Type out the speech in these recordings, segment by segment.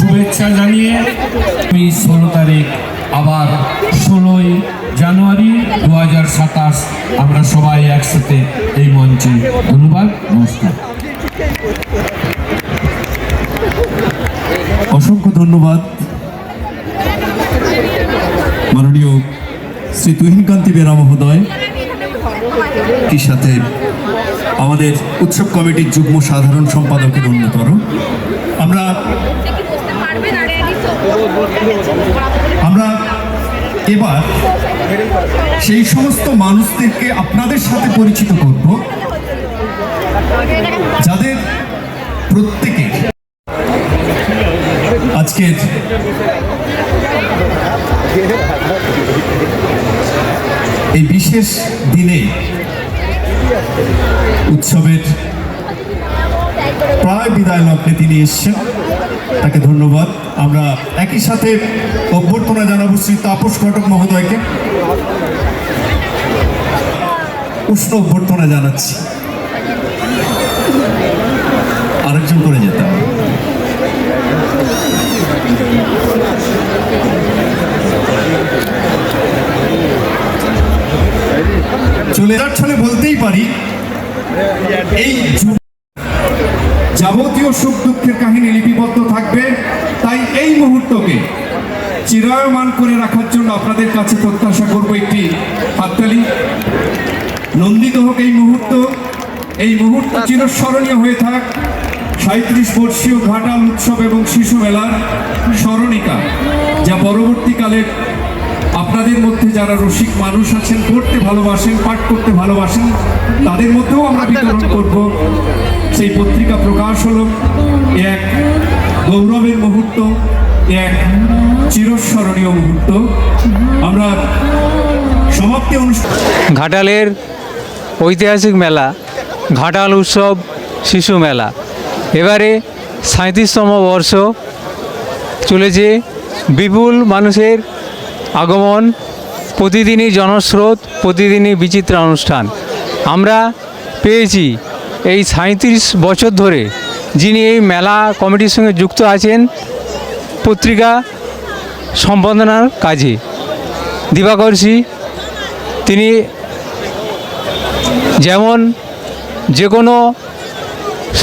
শুভেচ্ছা জানিয়ে আমি 16 তারিখ আবার 16ই জানুয়ারি 2027 আমরা সবাই একসাথে এই মঞ্চে। ধন্যবাদ, নমস্কার। অসংখ্য ধন্যবাদ মাননীয় শ্রী তুহিনকান্তি বেরা মহোদয়, কি সাথে আমাদের উৎসব কমিটির যুগ্ম সাধারণ সম্পাদকের অন্যতর। আমরা এবার সেই সমস্ত মানুষদেরকে আপনাদের সাথে পরিচিত করব যাদের প্রত্যেকের আজকের এই বিশেষ দিনে উৎসবের প্রায় বিদায় লগ্নে তিনি এসেছেন, তাকে ধন্যবাদ। আমরা একই সাথে অভ্যর্থনা জানাবো শ্রী তাপস ঘটক মহোদয়কে, উষ্ণ অভ্যর্থনা জানাচ্ছি। আরেকজন করে যেতে হবে। চলে যাচ্ছলে বলতেই পারি এই যাবতীয় সুখ দুঃখের কাহিনী লিপিবদ্ধ থাকবে। তাই এই মুহূর্তকে চিরায়মান করে রাখার জন্য আপনাদের কাছে প্রত্যাশা করব একটি হাততালি। নন্দিত হোক এই মুহূর্ত চিরস্মরণীয় হয়ে থাক 37 বর্ষীয় ঘাটাল উৎসব এবং শিশু মেলার স্মরণিকা, যা পরবর্তীকালে আপনাদের মধ্যে যারা রসিক মানুষ আছেন, পড়তে ভালোবাসেন, পাঠ করতে ভালোবাসেন, তাদের মধ্যেও আমরা বিতরণ করব। সেই পত্রিকা প্রকাশ হলো এক গৌরবের মুহূর্ত, এক চিরস্মরণীয় মুহূর্ত। আমরা সমাপ্তি অনুষ্ঠান ঘাটালের ঐতিহাসিক মেলা ঘাটাল উৎসব শিশু মেলা এবারে 37তম বর্ষ চলেছে। বিপুল মানুষের আগমন, প্রতিদিনই জনস্রোত, প্রতিদিনই বিচিত্র অনুষ্ঠান। আমরা পেয়েছি এই 37 বছর ধরে যিনি এই মেলা কমিটির সঙ্গে যুক্ত আছেন পত্রিকা সম্পাদনার কাজে, দিবাকর্ষী। তিনি যেমন যে কোনো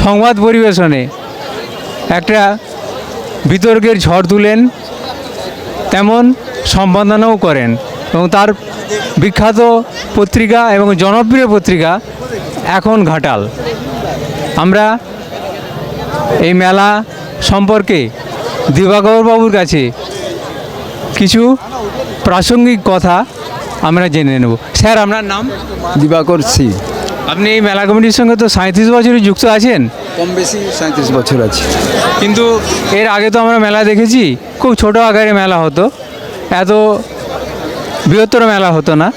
সংবাদ পরিবেশনে একটা বিতর্কের ঝড় তুলেন, তেমন সম্পাদনাও করেন এবং তার বিখ্যাত পত্রিকা এবং জনপ্রিয় পত্রিকা এখন ঘাটাল। আমরা এই মেলা সম্পর্কে দিবাকর বাবুর কাছে কিছু প্রাসঙ্গিক কথা আমরা জেনে নেব। স্যার, আপনার নাম? দিবাকর সি। আপনি এই মেলা কমিটির সঙ্গে তো 37 বছরই যুক্ত আছেন। কম বেশি 37 বছর আছে। কিন্তু এর আগে তো আমরা মেলা দেখেছি, খুব ছোট আকারে মেলা হতো, এত বৃহত্তর মেলা হতো না।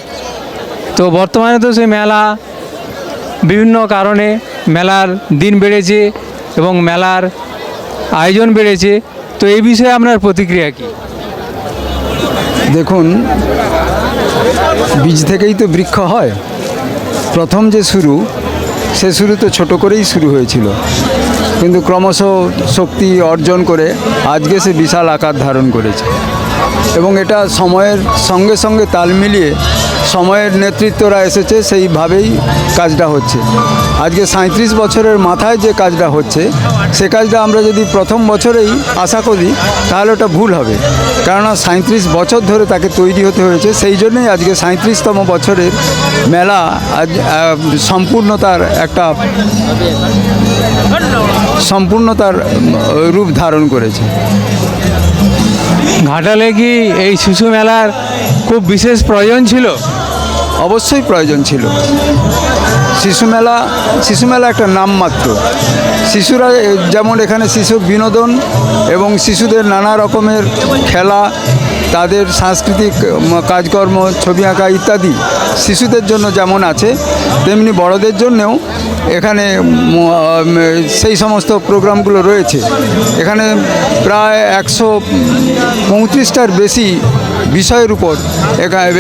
তো বর্তমানে তো সেই মেলা বিভিন্ন কারণে মেলার দিন বেড়েছে এবং মেলার আয়োজন বেড়েছে। তো এই বিষয়ে আপনার প্রতিক্রিয়া কী? দেখুন, বীজ থেকেই তো বৃক্ষ হয়। প্রথম যে শুরু, সে শুরু তো ছোট করেই শুরু হয়েছিল, কিন্তু ক্রমশ শক্তি অর্জন করে আজকে সে বিশাল আকার ধারণ করেছে এবং এটা সময়ের সঙ্গে সঙ্গে তাল মিলিয়ে সময়ের নেতৃত্বরা এসেছে, সেইভাবেই কাজটা হচ্ছে। আজকে 37 বছরের মাথায় যে কাজটা হচ্ছে, সে কাজটা আমরা যদি প্রথম বছরেই আশা করি তাহলে ওটা ভুল হবে, কেননা 37 বছর ধরে তাকে তৈরি হতে হয়েছে। সেই জন্যই আজকে 37তম বছরের মেলা আজ সম্পূর্ণতার রূপ ধারণ করেছে। ঘাটালে কি এই শিশু মেলার খুব বিশেষ প্রয়োজন ছিল? অবশ্যই প্রয়োজন ছিল। শিশু মেলা একটা নামমাত্র। শিশুরা যেমন এখানে শিশু বিনোদন এবং শিশুদের নানা রকমের খেলা, তাদের সাংস্কৃতিক কাজকর্ম, ছবি আঁকা ইত্যাদি শিশুদের জন্য যেমন আছে, তেমনি বড়দের জন্যেও এখানে সেই সমস্ত প্রোগ্রামগুলো রয়েছে। এখানে প্রায় 135টার বেশি বিষয়ের উপর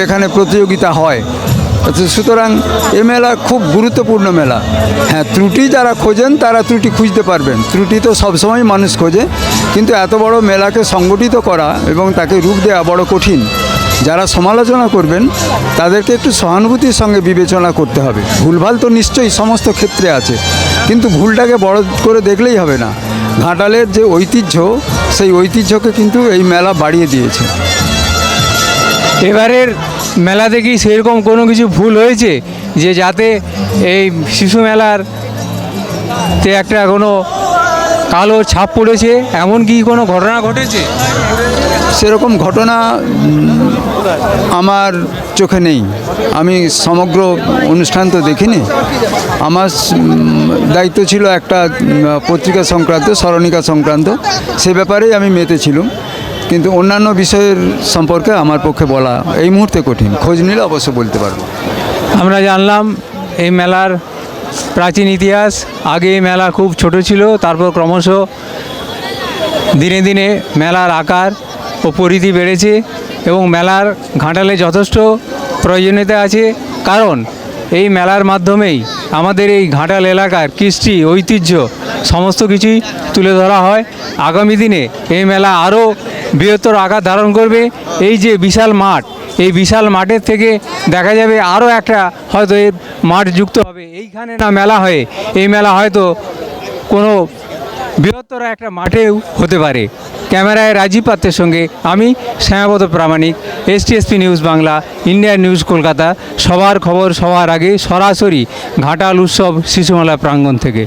এখানে প্রতিযোগিতা হয় সুতরাং এ মেলা খুব গুরুত্বপূর্ণ মেলা। হ্যাঁ, ত্রুটি যারা খোঁজেন তারা ত্রুটি খুঁজতে পারবেন, ত্রুটি তো সবসময় মানুষ খোঁজে, কিন্তু এত বড় মেলাকে সংগঠিত করা এবং তাকে রূপ দেওয়া বড় কঠিন। যারা সমালোচনা করবেন তাদেরকে একটু সহানুভূতির সঙ্গে বিবেচনা করতে হবে। ভুলভাল তো নিশ্চয়ই সমস্ত ক্ষেত্রে আছে, কিন্তু ভুলটাকে বড় করে দেখলেই হবে না। ঘাটালের যে ঐতিহ্য, সেই ঐতিহ্যকে কিন্তু এই মেলা বাড়িয়ে দিয়েছে। এবারের মেলাতে কি সেরকম কোনো কিছু ভুল হয়েছে যে যাতে এই শিশু মেলার তে একটা কোনো কালো ছাপ পড়েছে, এমন কি কোনো ঘটনা ঘটেছে? সেরকম ঘটনা আমার চোখে নেই। আমি সমগ্র অনুষ্ঠান তো দেখিনি। আমার দায়িত্ব ছিল একটা পত্রিকা সংক্রান্ত, স্মরণিকা সংক্রান্ত, সে ব্যাপারেই আমি মেতেছিলাম, কিন্তু অন্যান্য বিষয়ের সম্পর্কে আমার পক্ষে বলা এই মুহূর্তে কঠিন। খোঁজ নিলে অবশ্য বলতে পারবো। আমরা জানলাম এই মেলার প্রাচীন ইতিহাস। আগে এই মেলা খুব ছোট ছিল, তারপর ক্রমশ দিনে দিনে মেলার আকার ও পরিধি বেড়েছে এবং মেলার ঘাটালে যথেষ্ট প্রয়োজনীয়তা আছে, কারণ এই মেলার মাধ্যমেই আমাদের এই ঘাটাল এলাকার কৃষ্টি ঐতিহ্য সমস্ত কিছুই তুলে ধরা হয়। আগামী দিনে এই মেলা আরও বৃহত্তর আকার ধারণ করবে। এই যে বিশাল মাঠ, এই বিশাল মাঠের থেকে দেখা যাবে আরও একটা হয়তো এর মাঠ যুক্ত হবে। এইখানে না মেলা হয়ে এই মেলা হয়তো কোনো বৃহত্তর একটা মাঠেও হতে পারে। ক্যামেরায় রাজীব পাত্রের সঙ্গে আমি শ্যামাপদ প্রামাণিক, STSP news Bangla, Indian news Kolkata. সবার খবর সবার আগে, সরাসরি ঘাটাল উৎসব শিশুমেলা প্রাঙ্গণ থেকে।